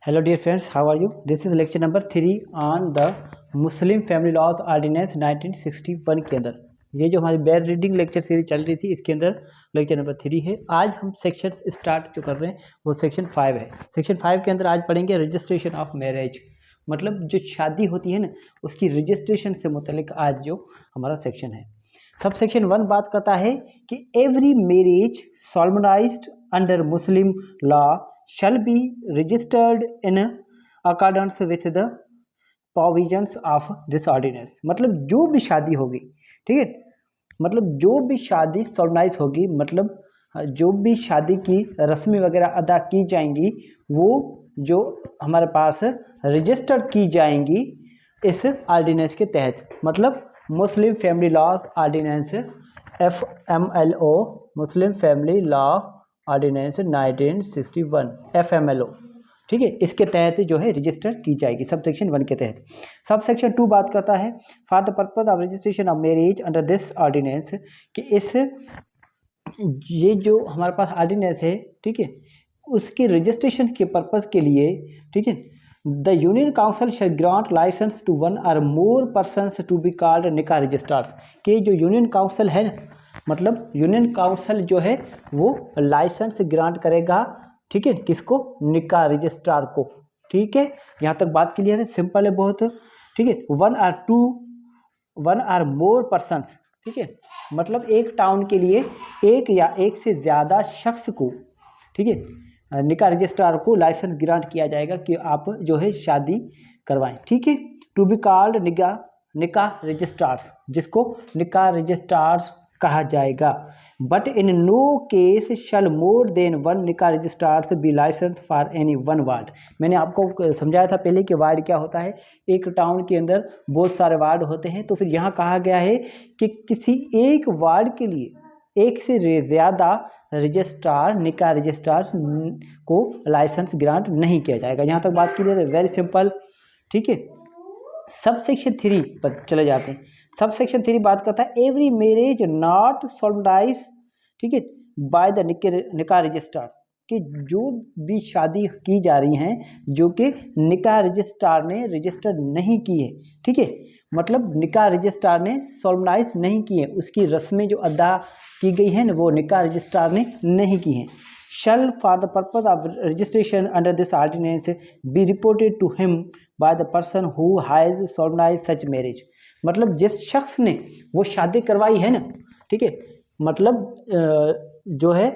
Hello dear friends, how are you? This is lecture number 3 on the Muslim family laws ordinance 1961 के अंदर। ये जो हमारी bear reading lecture series चल रही थी, इसके अंदर लेक्चर नंबर 3 है। आज हम सेक्शन स्टार्ट जो कर रहे हैं वो सेक्शन 5 है। सेक्शन 5 के अंदर आज पढ़ेंगे रजिस्ट्रेशन ऑफ मैरिज, मतलब जो शादी होती है ना उसकी रजिस्ट्रेशन से मुतल्लिक आज जो हमारा सेक्शन है। सब सेक्शन 1 बात करता है कि every marriage solemnized under Muslim law shall be registered in accordance with the provisions of this ordinance। मतलब जो भी शादी होगी, ठीक है, मतलब जो भी शादी सोलनाइज होगी, मतलब जो भी शादी की रस्में वगैरह अदा की जाएंगी वो जो हमारे पास रजिस्टर की जाएंगी इस ऑर्डिनेंस के तहत। मतलब Muslim family law ordinance FMLO, Muslim family law ordinance 1961 FMLO, ठीक है, इसके तहत जो है रजिस्टर की जाएगी सब सेक्शन 1 के तहत। सब सेक्शन 2 बात करता है for the purpose of registration of marriage under this ordinance, कि इस ये जो हमारे पास ऑर्डिनेंस है, ठीक है, उसके रजिस्ट्रेशन के पर्पज के लिए, ठीक है, the union council shall grant license to one or more persons to be called nikah registrars. कि जो यूनियन काउंसिल है, मतलब यूनियन काउंसिल जो है वो लाइसेंस ग्रांट करेगा, ठीक है, किसको? निकाह रजिस्ट्रार को। ठीक है, यहाँ तक बात क्लियर है, सिंपल है बहुत, ठीक है। वन आर मोर पर्सन्स, ठीक है, मतलब एक टाउन के लिए एक या एक से ज़्यादा शख्स को, ठीक है, निकाह रजिस्ट्रार को लाइसेंस ग्रांट किया जाएगा कि आप जो है शादी करवाएं। ठीक है, to be called nikah registrars, जिसको निकाह रजिस्ट्रार्स कहा जाएगा। But in no case shall more than one nikah registrars be license for any one ward. मैंने आपको समझाया था पहले कि वार्ड क्या होता है। एक टाउन के अंदर बहुत सारे वार्ड होते हैं, तो फिर यहाँ कहा गया है कि किसी एक वार्ड के लिए एक से ज़्यादा रजिस्ट्रार, निकाह रजिस्ट्रार को लाइसेंस ग्रांट नहीं किया जाएगा। यहाँ तक बात क्लियर है, वेरी सिंपल। ठीक है, सब सेक्शन 3 पर चले जाते हैं। सब सेक्शन 3 बात करता है एवरी मैरिज नॉट सोलमनाइज, ठीक है, बाय द निकाह रजिस्ट्रार, कि जो भी शादी की जा रही हैं जो कि निकाह रजिस्ट्रार ने रजिस्टर नहीं की है, ठीक है, मतलब निकाह रजिस्ट्रार ने सोलमनाइज नहीं की है, उसकी रस्में जो अदा की गई हैं ना वो निकाह रजिस्ट्रार ने नहीं की हैं। Shall for the purpose of registration under this ordinance be reported to him by the person who has solemnize such marriage. मतलब जिस शख्स ने वो शादी करवाई है ना, ठीक है, मतलब जो है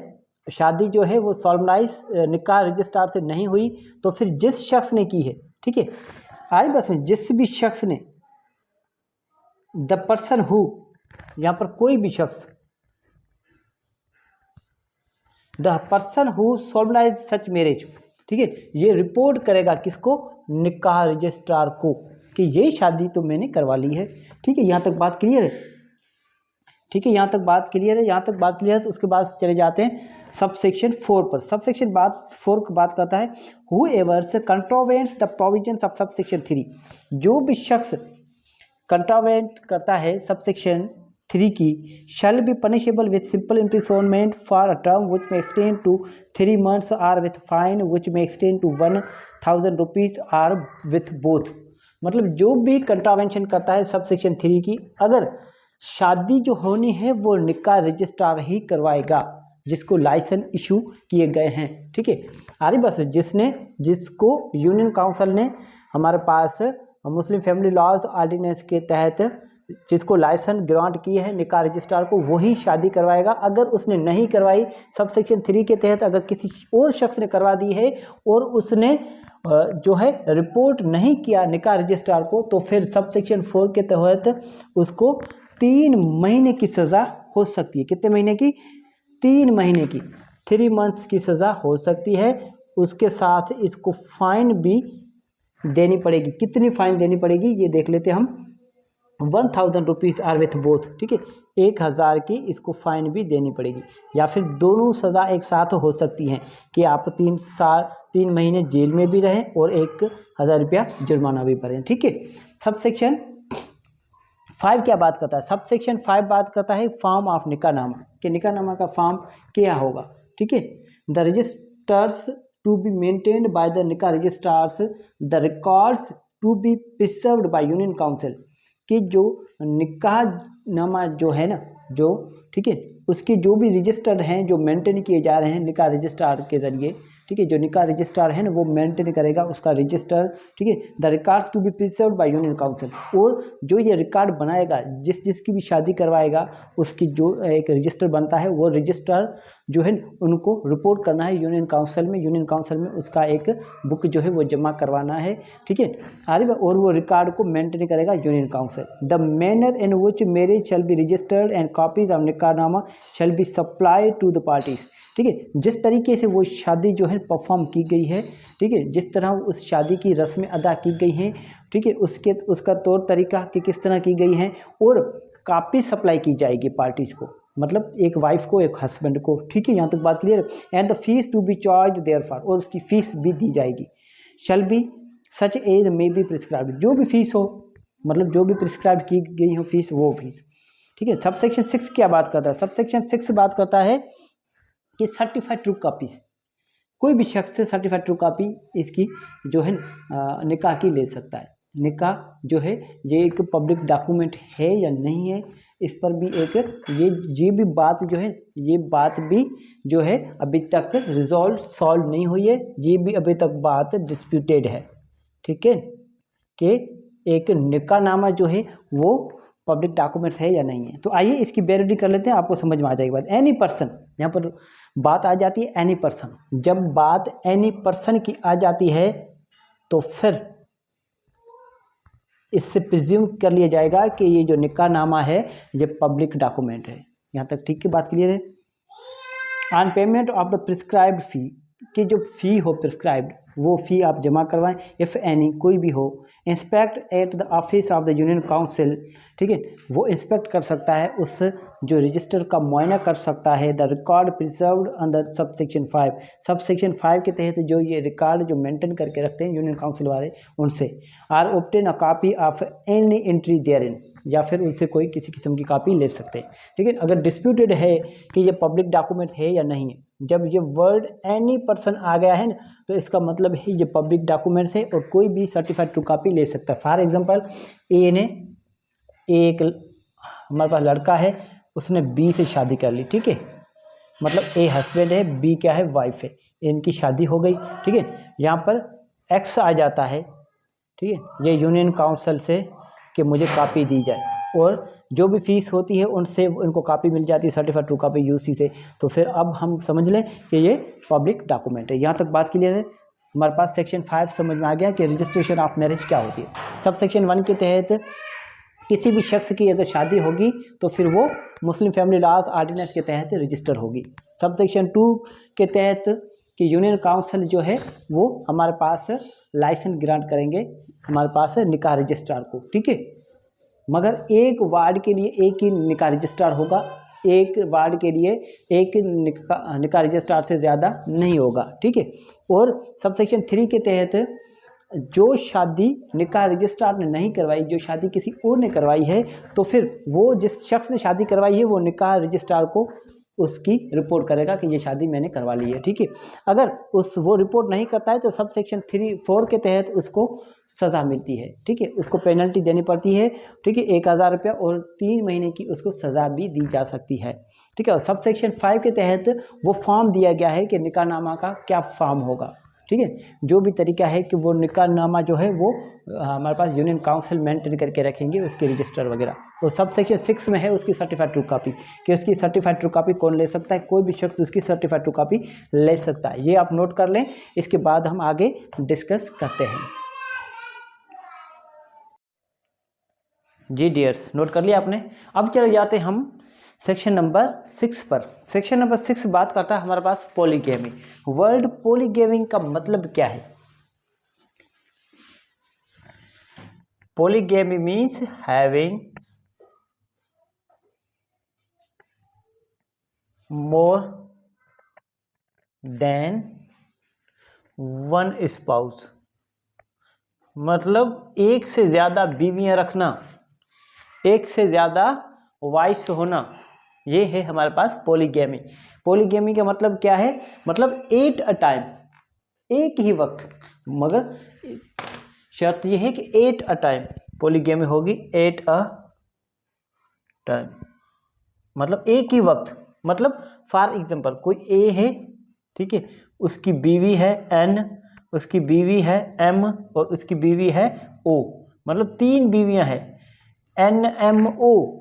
शादी जो है वो सोलमनाइज निकाह रजिस्ट्रार से नहीं हुई, तो फिर जिस शख्स ने की है, ठीक है, आई बस में जिस भी शख्स ने, द पर्सन हु, यहाँ पर कोई भी शख्स, the person who solemnise such marriage, ठीक है, ये रिपोर्ट करेगा किसको? निकाह रजिस्ट्रार को, कि ये शादी तो मैंने करवा ली है। ठीक है, यहाँ तक बात क्लियर है। ठीक है, यहाँ तक बात क्लियर है। यहाँ तक बात क्लियर है तो उसके बाद चले जाते हैं सब सेक्शन 4 पर। सब सेक्शन 4 की बात करता है whoever contravenes the provisions of sub section 3। जो भी शख्स कंट्रोवेंट करता है सब सेक्शन 3 की, shall be punishable with simple imprisonment for a term which may extend to 3 months और with fine which may extend to 1000 rupees और विथ बोथ। मतलब जो भी कंट्रावेंशन करता है सब सेक्शन 3 की, अगर शादी जो होनी है वो निकाह रजिस्ट्रार ही करवाएगा जिसको लाइसेंस इशू किए गए हैं। ठीक है, आरी बस जिसको यूनियन काउंसिल ने हमारे पास मुस्लिम फैमिली लॉज ऑर्डिनेंस के तहत जिसको लाइसेंस ग्रांट किए हैं निकाह रजिस्ट्रार को, वही शादी करवाएगा। अगर उसने नहीं करवाई सब सेक्शन 3 के तहत, अगर किसी और शख्स ने करवा दी है और उसने जो है रिपोर्ट नहीं किया निकाह रजिस्ट्रार को, तो फिर सब सेक्शन 4 के तहत उसको 3 महीने की सज़ा हो सकती है। कितने महीने की? 3 महीने की, 3 months की सज़ा हो सकती है। उसके साथ इसको फाइन भी देनी पड़ेगी। कितनी फाइन देनी पड़ेगी ये देख लेते हम। 1000 रुपीज़ आर विथ बोथ, ठीक है, 1000 की इसको फाइन भी देनी पड़ेगी, या फिर दोनों सज़ा एक साथ हो सकती हैं कि आप 3 महीने जेल में भी रहें और 1000 रुपया जुर्माना भी भरें। ठीक है, सब सेक्शन 5 क्या बात करता है? सब सेक्शन 5 बात करता है फॉर्म ऑफ निकाहनामा, कि निकाहनामा का फॉर्म क्या होगा। ठीक है, the registers to be maintained by the nikah registrars, the records to be preserved by union council, कि जो निकाह नामा जो है ना, जो ठीक है, उसके जो भी रजिस्टर हैं जो मेंटेन किए जा रहे हैं निकाह रजिस्ट्रार के जरिए, ठीक है, जो निकाह रजिस्ट्रार है ना वो मेंटेन करेगा उसका रजिस्टर, ठीक है, the records to be preserved by union council, और जो ये रिकॉर्ड बनाएगा जिसकी भी शादी करवाएगा उसकी जो एक रजिस्टर बनता है वो रजिस्टर जो है उनको रिपोर्ट करना है यूनियन काउंसिल में, यूनियन काउंसिल में उसका एक बुक जो है वो जमा करवाना है, ठीक है, और वो रिकॉर्ड को मेंटेन करेगा union council. The manner in which marriage shall be registered and copies of nikahnama shall be supplied to the parties, ठीक है, जिस तरीके से वो शादी जो है परफॉर्म की गई है, ठीक है, जिस तरह उस शादी की रस्में अदा की गई हैं, ठीक है, उसका तौर तरीका कि किस तरह की गई हैं, और कापी सप्लाई की जाएगी पार्टीज़ को, मतलब एक वाइफ को एक हस्बैंड को, ठीक है, यहाँ तक बात clear. And the fees to be charge there for, और उसकी फीस भी दी जाएगी। Shall be such as may be prescribed, जो भी फीस हो, मतलब जो भी प्रिस्क्राइब की गई हो फीस वो फीस, ठीक है। सब सेक्शन 6 क्या बात करता है? सब सेक्शन 6 बात करता है कि सर्टिफाइड ट्रू कॉपीज, कोई भी शख्स से सर्टिफाइड ट्रू कॉपी इसकी जो है निकाह की ले सकता है। निकाह जो है ये एक पब्लिक डॉक्यूमेंट है या नहीं है, इस पर भी एक ये भी बात जो है, ये बात भी जो है अभी तक सॉल्व नहीं हुई है, ये भी अभी तक बात डिस्प्यूटेड है, ठीक है, कि एक निकाहनामा जो है वो पब्लिक डॉक्यूमेंट्स है या नहीं है। तो आइए इसकी वेरिफिकेशन कर लेते हैं, आपको समझ में आ जाएगी बात। एनी पर्सन, यहाँ पर बात आ जाती है एनी पर्सन, जब बात एनी पर्सन की आ जाती है तो फिर इससे प्रिज्यूम कर लिया जाएगा कि ये जो निकाहनामा है ये पब्लिक डॉक्यूमेंट है। यहाँ तक ठीक की बात क्लियर है। On payment of the prescribed fee, कि जो फ़ी हो प्रिस्क्राइब्ड वो फ़ी आप जमा करवाएं, इफ़ एनी, कोई भी हो। Inspect at the office of the union council, ठीक है, वो इंस्पेक्ट कर सकता है, उस जो रजिस्टर का मुआयना कर सकता है। The record preserved under sub section 5, sub section 5 के तहत जो ये रिकॉर्ड जो मेंटेन करके रखते हैं यूनियन काउंसिल वाले, उनसे or obtain a copy of any entry therein, या फिर उनसे कोई किसी किस्म की कॉपी ले सकते हैं, ठीक है। अगर डिस्प्यूटेड है कि ये पब्लिक डॉक्यूमेंट है या नहीं है, जब ये वर्ड एनी पर्सन आ गया है ना, तो इसका मतलब है ये पब्लिक डॉक्यूमेंट्स है और कोई भी सर्टिफाइड ट्रू कॉपी ले सकता है। फॉर एग्जांपल ए ने, एक हमारे पास लड़का है, उसने बी से शादी कर ली, ठीक है, मतलब ए हस्बैंड है, बी क्या है, वाइफ है, इनकी शादी हो गई, ठीक है। यहाँ पर एक्स आ जाता है, ठीक है, ये यूनियन काउंसिल से कि मुझे कॉपी दी जाए, और जो भी फीस होती है उनसे इनको कॉपी मिल जाती है, सर्टिफाइड ट्रू कॉपी यूसी से। तो फिर अब हम समझ लें कि ये पब्लिक डॉक्यूमेंट है। यहाँ तक बात क्लियर है। हमारे पास सेक्शन 5 समझ में आ गया कि रजिस्ट्रेशन ऑफ मैरिज क्या होती है। सब सेक्शन 1 के तहत किसी भी शख्स की अगर शादी होगी तो फिर वो मुस्लिम फैमिली लॉज ऑर्डिनेंस के तहत रजिस्टर होगी। सब सेक्शन 2 के तहत कि यूनियन काउंसिल जो है वो हमारे पास लाइसेंस ग्रांट करेंगे हमारे पास निकाह रजिस्ट्रार को, ठीक है, मगर एक वार्ड के लिए एक ही निकाह रजिस्ट्रार होगा, एक वार्ड के लिए एक निकाह रजिस्ट्रार से ज़्यादा नहीं होगा, ठीक है। और सब सेक्शन 3 के तहत जो शादी निकाह रजिस्ट्रार ने नहीं करवाई, जो शादी किसी और ने करवाई है, तो फिर वो जिस शख्स ने शादी करवाई है वो निकाह रजिस्ट्रार को उसकी रिपोर्ट करेगा कि ये शादी मैंने करवा ली है, ठीक है। अगर वो रिपोर्ट नहीं करता है तो सब सेक्शन 3-4 के तहत उसको सज़ा मिलती है, ठीक है, उसको पेनल्टी देनी पड़ती है, ठीक है, 1000 रुपया और 3 महीने की उसको सज़ा भी दी जा सकती है, ठीक है। और सब सेक्शन 5 के तहत वो फॉर्म दिया गया है कि निकाहनामा का क्या फॉर्म होगा, ठीक है, जो भी तरीका है कि वो निकाहनामा जो है वो हमारे पास यूनियन काउंसिल मेंटेन करके रखेंगे उसके रजिस्टर वगैरह। तो सब सेक्शन 6 में है उसकी सर्टिफाइड ट्रू कॉपी, कि उसकी सर्टिफाइड ट्रू कॉपी कौन ले सकता है, कोई भी शख्स उसकी सर्टिफाइड ट्रू कॉपी ले सकता है। ये आप नोट कर लें, इसके बाद हम आगे डिस्कस करते हैं। जी डियर्स, नोट कर लिया आपने। अब चले जाते हम सेक्शन नंबर 6 पर। सेक्शन नंबर 6 बात करता है हमारे पास पॉलीगैमी। वर्ड पॉलीगैमी का मतलब क्या है? Polygamy means having more than one spouse, मतलब एक से ज़्यादा बीवियां रखना, एक से ज़्यादा वाइफ होना, ये है हमारे पास पॉलीगैमी। पॉलीगैमी का मतलब क्या है? मतलब 8 अ टाइम, एक ही वक्त, मगर शर्त यह है कि एट अ टाइम, पॉलीगैमी होगी एट अ टाइम, मतलब एक ही वक्त। मतलब फॉर एग्जांपल कोई ए है, ठीक है, उसकी बीवी है एन, उसकी बीवी है एम और उसकी बीवी है ओ, मतलब 3 बीवियां हैं एन एम ओ,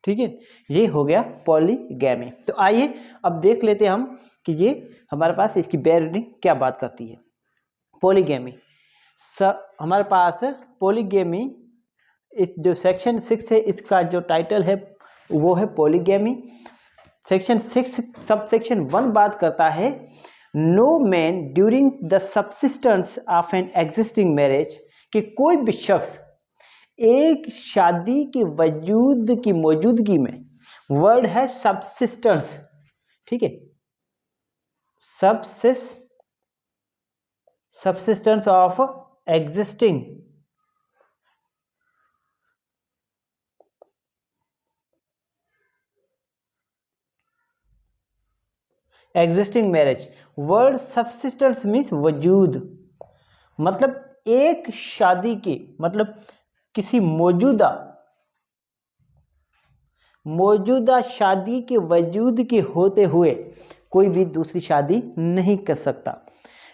ठीक है, ये हो गया पॉलीगैमी। तो आइए अब देख लेते हैं हम कि ये हमारे पास इसकी बेयर रीडिंग क्या बात करती है। पॉलीगैमी, हमारे पास पॉलीगैमी, इस जो सेक्शन 6 है इसका जो टाइटल है वो है पॉलीगैमी। सेक्शन 6 सब सेक्शन 1 बात करता है no man during the subsistence of an existing marriage, कि कोई भी शख्स एक शादी के वजूद की मौजूदगी में, वर्ड है सबसिस्टेंस, ठीक है, subsistence of existing marriage. Word subsistence means वजूद, मतलब एक शादी की, मतलब किसी मौजूदा शादी के वजूद के होते हुए कोई भी दूसरी शादी नहीं कर सकता।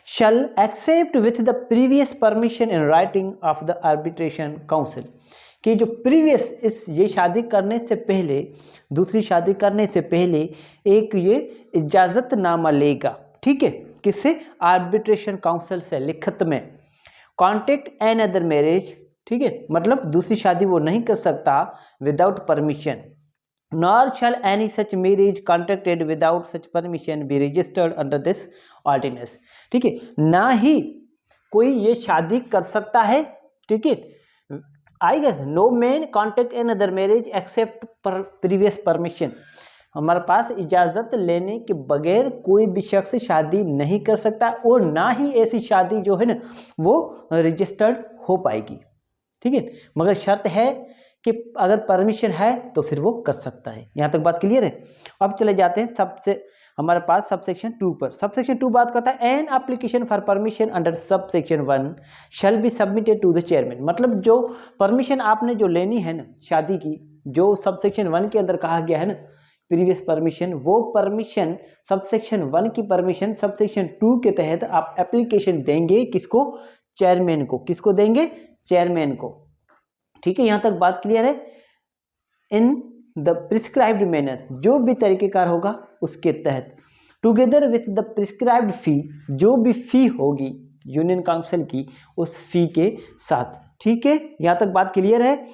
Shall except with the previous permission in writing of the arbitration council, कि जो प्रीवियस ये शादी करने से पहले, दूसरी शादी करने से पहले एक ये इजाज़तनामा लेगा, ठीक है, किससे? आर्बिट्रेशन काउंसिल से, लिखित में। कॉन्टेक्ट एन अदर मैरिज, ठीक है, मतलब दूसरी शादी वो नहीं कर सकता without permission. Nor shall any such marriage contracted without such permission be registered under this ordinance, ठीक है, ना ही कोई ये शादी कर सकता है, ठीक है, I guess no man contact another marriage except previous permission, हमारे पास इजाज़त लेने के बगैर कोई भी शख्स शादी नहीं कर सकता, और ना ही ऐसी शादी जो है ना वो रजिस्टर्ड हो पाएगी, ठीक है, मगर शर्त है कि अगर परमिशन है तो फिर वो कर सकता है। यहाँ तक बात क्लियर है। अब चले जाते हैं सबसे हमारे पास सबसेक्शन 2 पर। सबसेक्शन 2 बात करता है an application for permission under subsection 1 shall be submitted to the chairman, मतलब जो परमिशन आपने जो लेनी है ना शादी की, जो सबसेक्शन 1 के अंदर कहा गया है ना प्रीवियस परमिशन, वो परमिशन सबसेक्शन 1 की परमिशन सबसेक्शन 2 के तहत आप एप्लीकेशन देंगे किसको? चेयरमैन को। किसको देंगे? चेयरमैन को, ठीक है, यहां तक बात क्लियर है। इन द प्रिस्क्राइब्ड मैनर, जो भी तरीकेकार होगा उसके तहत, टुगेदर विथ द प्रिस्क्राइब्ड फी, जो भी फी होगी यूनियन काउंसिल की उस फी के साथ, ठीक है, यहां तक बात क्लियर है।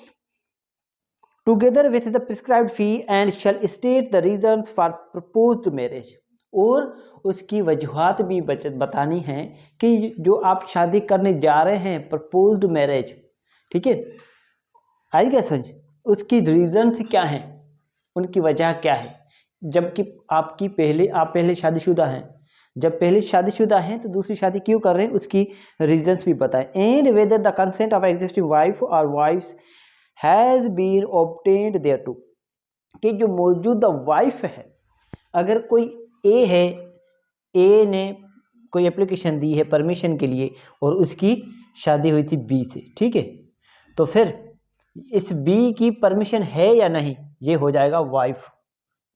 Together with the prescribed fee and shall state the reasons for proposed marriage, और उसकी वजूहात भी बतानी है कि जो आप शादी करने जा रहे हैं प्रपोज्ड मैरिज, ठीक है, आई क्या समझ, उसकी रीजन क्या है, उनकी वजह क्या है, जबकि आप पहले शादीशुदा हैं, जब पहले शादीशुदा हैं तो दूसरी शादी क्यों कर रहे हैं उसकी रीजंस भी बताएं। And whether the consent of existing wife or wives has been obtained देयरटू, कि जो मौजूदा वाइफ है, अगर कोई ए है, ए ने कोई एप्लीकेशन दी है परमिशन के लिए और उसकी शादी हुई थी बी से, ठीक है, तो फिर इस बी की परमिशन है या नहीं, ये हो जाएगा वाइफ,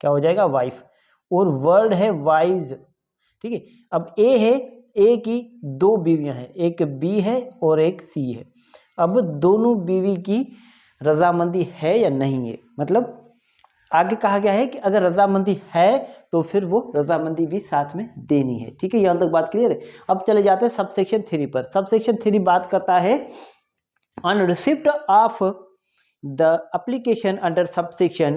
क्या हो जाएगा? वाइफ, और वर्ड है वाइव्स, ठीक है। अब ए है, ए की 2 बीवियां हैं, एक बी है और एक सी है। अब दोनों बीवी की रजामंदी है या नहीं है, मतलब आगे कहा गया है कि अगर रजामंदी है तो फिर वो रजामंदी भी साथ में देनी है, ठीक है, यहां तक बात क्लियर है। अब चले जाते हैं सबसेक्शन 3 पर। सबसेक्शन 3 बात करता है on receipt of the application under subsection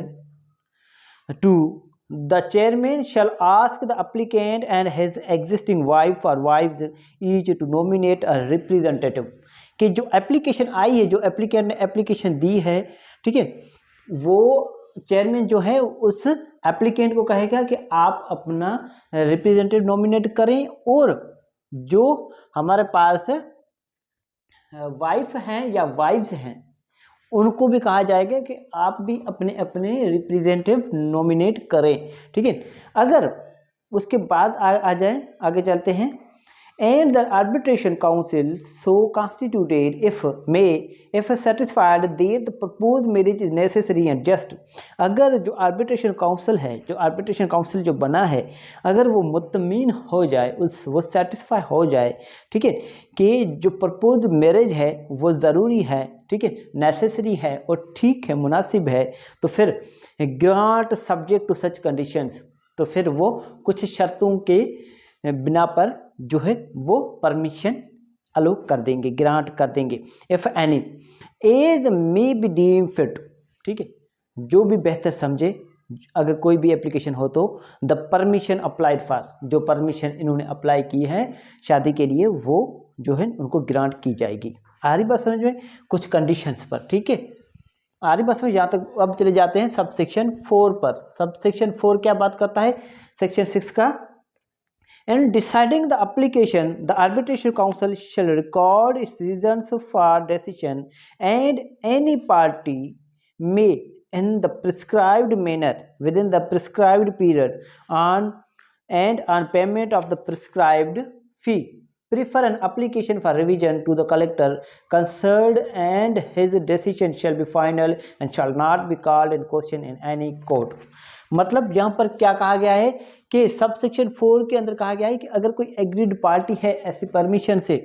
2 the chairman shall ask the applicant and his existing wife or wives each to nominate a representative, कि जो एप्लीकेशन आई है, जो एप्लीकेंट ने एप्लीकेशन दी है, ठीक है, वो चेयरमैन जो है उस एप्लीकेंट को कहेगा कि आप अपना रिप्रेजेंटेटिव नॉमिनेट करें, और जो हमारे पास वाइफ हैं या वाइव्स हैं उनको भी कहा जाएगा कि आप भी अपने अपने रिप्रेजेंटेटिव नॉमिनेट करें, ठीक है। अगर उसके बाद आ जाए, आगे चलते हैं। and the arbitration council so constituted if satisfied that the proposed marriage is necessary and just। अगर जो आर्बिट्रेशन काउंसिल है, जो आर्बिट्रेशन काउंसिल जो बना है, अगर वो मुतमीन हो जाए, वो सेटिस्फाई हो जाए, ठीक है, कि जो प्रपोज मैरिज है वो ज़रूरी है, ठीक है, नेसेसरी है और ठीक है, मुनासिब है, तो फिर grant subject to such conditions, तो फिर वो कुछ शर्तों के बिना पर जो है वो परमिशन अलो कर देंगे, ग्रांट कर देंगे। If any as may be deem fit, ठीक है, जो भी बेहतर समझे, अगर कोई भी एप्लीकेशन हो तो द परमिशन अप्लाइड फॉर, जो परमिशन इन्होंने अप्लाई की है शादी के लिए, वो जो है उनको ग्रांट की जाएगी। आ रही बात समझ में, कुछ कंडीशंस पर, ठीक है, आ रही बात समझ। यहाँ तक अब चले जाते हैं सबसेक्शन 4 पर। सबसेक्शन 4 क्या बात करता है, सेक्शन 6 का। In deciding the application, the arbitration council shall record its reasons for decision, and any party may, in the prescribed manner, within the prescribed period, on payment of the prescribed fee, prefer an application for revision to the collector concerned, and his decision shall be final and shall not be called in question in any court। मतलब यहाँ पर क्या कहा गया है कि sub section 4 के अंदर कहा गया है कि अगर कोई एग्रीड पार्टी है ऐसी परमिशन से,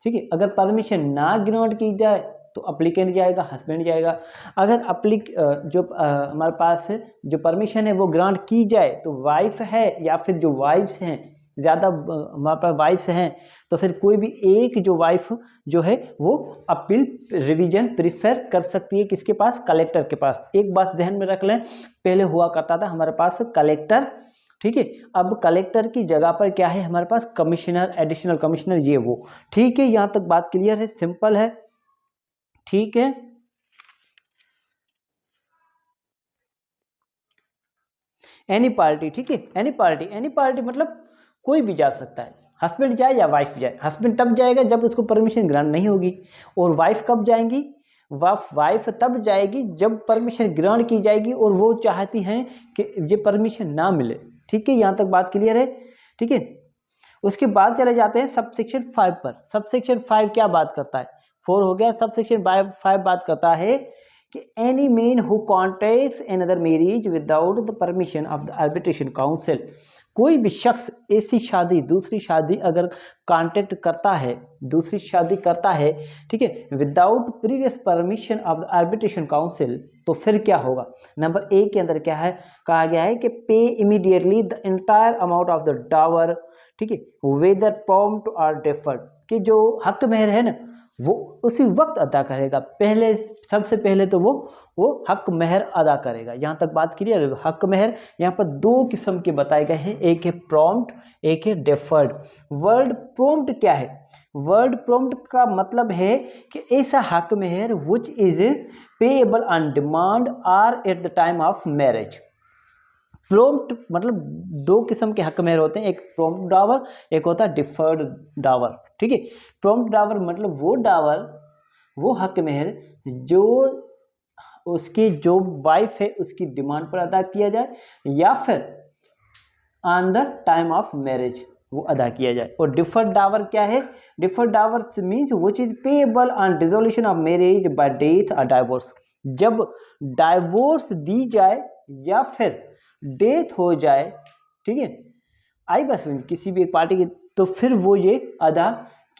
ठीक है, अगर परमिशन ना ग्रांट की जाए तो अप्लीकेंट जाएगा, हस्बैंड जाएगा। अगर हमारे पास जो परमिशन है वो ग्रांट की जाए तो वाइफ है या फिर जो वाइफ्स हैं, ज़्यादा हमारे पास वाइफ्स हैं, तो फिर कोई भी एक जो वाइफ जो है वो अपील रिवीजन प्रीफर कर सकती है, किसके पास, कलेक्टर के पास। एक बात जहन में रख लें, पहले हुआ करता था हमारे पास कलेक्टर, ठीक है, अब कलेक्टर की जगह पर क्या है हमारे पास, कमिश्नर, एडिशनल कमिश्नर, ये वो, ठीक है। यहाँ तक बात क्लियर है, सिंपल है, ठीक है। एनी पार्टी, ठीक है, एनी पार्टी मतलब कोई भी जा सकता है, हस्बैंड जाए या वाइफ जाए। हस्बैंड तब जाएगा जब उसको परमिशन ग्रांट नहीं होगी, और वाइफ कब जाएंगी, वाइफ तब जाएगी जब परमिशन ग्रांट की जाएगी और वो चाहती हैं कि ये परमिशन ना मिले, ठीक है। यहाँ तक बात क्लियर है, ठीक है। उसके बाद चले जाते हैं सब सेक्शन 5 पर। सब सेक्शन 5 क्या बात करता है, 4 हो गया, सब सेक्शन 5 बात करता है कि any man who contracts another marriage without the permission of the arbitration council, कोई भी शख्स ऐसी शादी, दूसरी शादी अगर कॉन्ट्रैक्ट करता है, दूसरी शादी करता है, ठीक है, without previous permission of the arbitration council, तो फिर क्या होगा। नंबर 1 के अंदर क्या है, कहा गया है कि pay immediately the entire amount of the dower, ठीक है, वेदर प्रॉम्प्ट और डेफर्ड, कि जो हक मेहर है ना वो उसी वक्त अदा करेगा, पहले सबसे पहले तो वो हक मेहर अदा करेगा। यहाँ तक बात क्लियर है। हक मेहर यहाँ पर 2 किस्म के बताए गए हैं, एक है प्रॉम्प्ट, एक है डेफर्ड। वर्ड प्रॉम्प्ट क्या है, वर्ड प्रॉम्प्ट का मतलब है कि ऐसा हक मेहर which is payable on demand और at the time of marriage. Prompt मतलब 2 किस्म के हक मेहर होते हैं, एक प्रॉम्प्ट डावर, एक होता है डिफर्ड डावर, ठीक है। प्रॉम्प्ट डावर मतलब वो डावर, वो हक मेहर जो उसकी जो वाइफ है उसकी डिमांड पर अदा किया जाए या फिर on the time of marriage वो अदा किया जाए। और डिफर्ड डावर क्या है, deferred dower means which is payable on dissolution of marriage by death और डाइवोर्स, जब डाइवोर्स दी जाए या फिर डेथ हो जाए, ठीक है, आई बस किसी भी एक पार्टी की, तो फिर वो ये अदा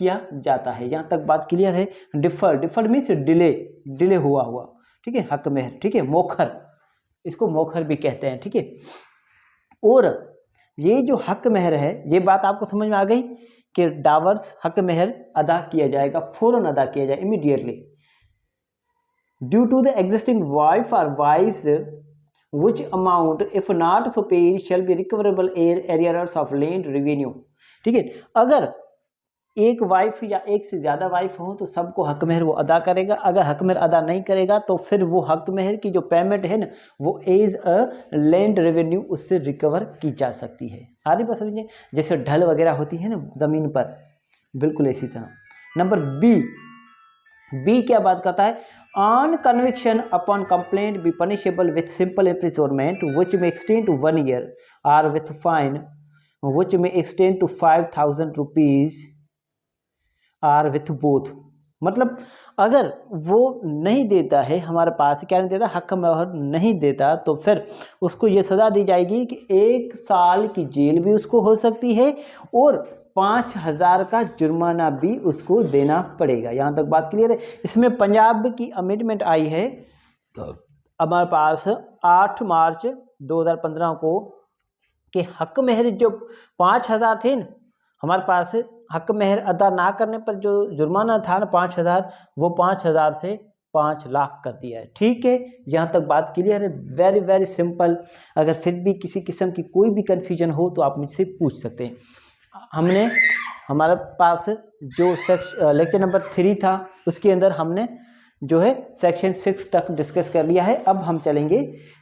किया जाता है। यहाँ तक बात क्लियर है। डिफर्ड मीन्स डिले हुआ, ठीक है, हक मेहर, ठीक है, मोखर, इसको मोखर भी कहते हैं, ठीक है। और ये जो हक मेहर है, ये बात आपको समझ में आ गई कि डावर्स हक मेहर अदा किया जाएगा, फौरन अदा किया जाए, immediately, due to the existing wife or wifes which amount if not so paid shall be recoverable arrears of land revenue, ठीक है। अगर एक वाइफ या एक से ज़्यादा वाइफ हो तो सबको हक मेहर वो अदा करेगा, अगर हक मेहर अदा नहीं करेगा तो फिर वो हक मेहर की जो पेमेंट है ना वो एज अ लैंड रेवेन्यू उससे रिकवर की जा सकती है। आगे बस समझिए, जैसे ढल वगैरह होती है ना ज़मीन पर, बिल्कुल इसी तरह। नंबर बी क्या बात करता है, on conviction upon complaint be punishable with simple imprisonment which may extend to 1 year or with fine which may extend to 5,000 rupees or with both. मतलब अगर वो नहीं देता है, हमारे पास क्या नहीं देता, हक महर नहीं देता, तो फिर उसको ये सज़ा दी जाएगी कि 1 साल की जेल भी उसको हो सकती है और 5,000 का जुर्माना भी उसको देना पड़ेगा। यहाँ तक बात क्लियर है। इसमें पंजाब की अमेंडमेंट आई है हमारे पास 8 मार्च 2015 को, कि हक महर जो 5,000 थे न, हमारे पास हक महर अदा ना करने पर जो जुर्माना था ना 5,000, वो 5,000 से 5 लाख कर दिया है। ठीक है, यहाँ तक बात क्लियर है। Very very simple. अगर फिर भी किसी किस्म की कोई भी कन्फ्यूजन हो तो आप मुझसे पूछ सकते हैं। हमने हमारे पास जो लेक्चर नंबर 3 था उसके अंदर हमने जो है सेक्शन 6 तक डिस्कस कर लिया है। अब हम चलेंगे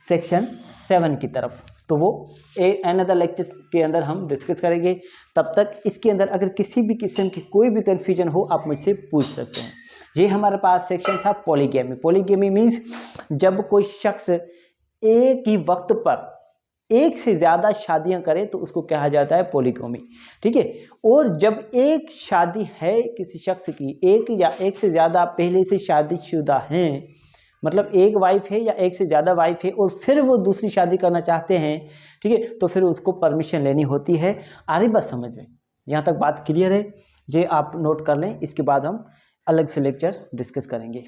सेक्शन 7 की तरफ, तो वो अनदर लेक्चर के अंदर हम डिस्कस करेंगे। तब तक इसके अंदर अगर किसी भी किस्म की कोई भी कन्फ्यूजन हो आप मुझसे पूछ सकते हैं। ये हमारे पास सेक्शन था पॉलीगैमी। पॉलीगैमी मीन्स जब कोई शख्स एक ही वक्त पर एक से ज़्यादा शादियां करे तो उसको कहा जाता है पॉलीगैमी। ठीक है, और जब एक शादी है किसी शख्स की, एक या एक से ज़्यादा पहले से शादीशुदा हैं, मतलब एक वाइफ है या एक से ज़्यादा वाइफ है और फिर वो दूसरी शादी करना चाहते हैं, ठीक है, तो फिर उसको परमिशन लेनी होती है। आ रही बात समझ में? यहाँ तक बात क्लियर है? ये आप नोट कर लें, इसके बाद हम अलग से लेक्चर डिस्कस करेंगे।